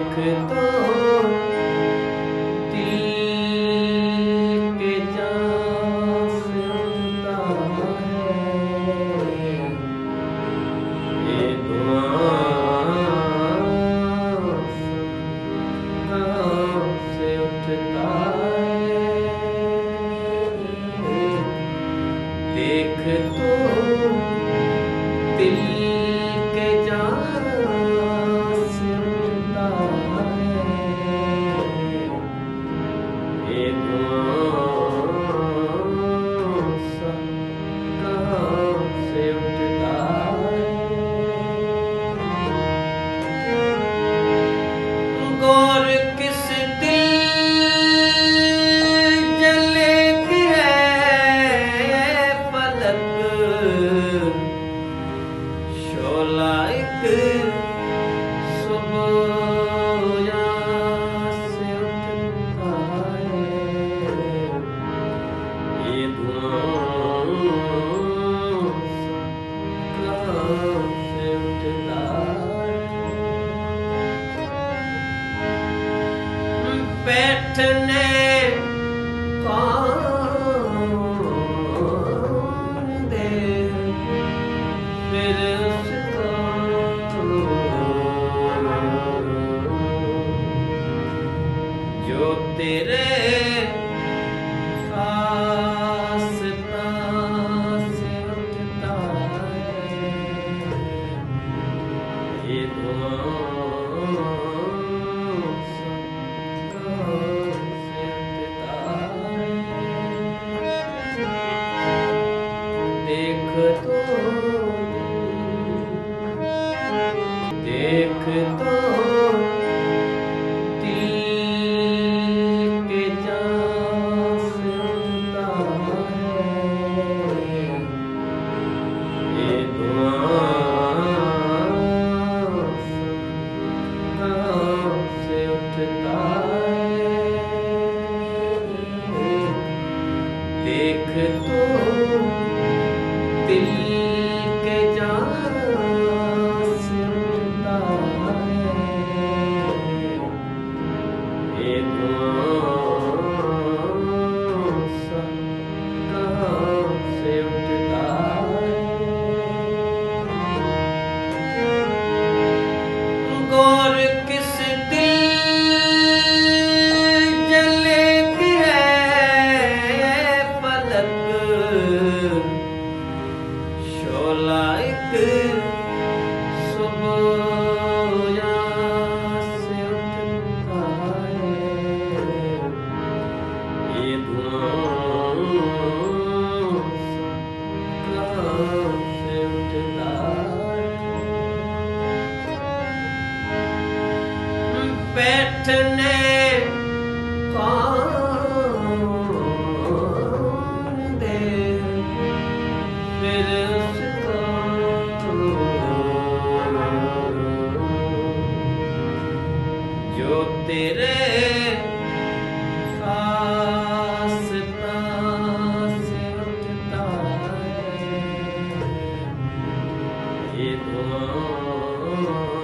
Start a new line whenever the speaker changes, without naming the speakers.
देख तो दिल के जाता है ये दुआ से उठता है। देख तो दिल के जान से उठता है ये दुआ से उठता है। गौर किस दिल जलती है पलक शोला एक सुबह से उठता है ये धुआं से उठता है। बैठने कौन दे फिर उसको जो तेरे आसपास से उठता है ये धुआं से उठता है। देख तो दिल के जान से उठता है ये दुआ से उठता है। देख तो दिल के जान से उठता है ये धुआं से उठता है। गौर किस दिल जलती है पलक शोला एक सुबह से उठता है ये धुआं से उठता है। बैठने कौन दे फिर उसको जो तेरे आसपास से उठता है ये धुआं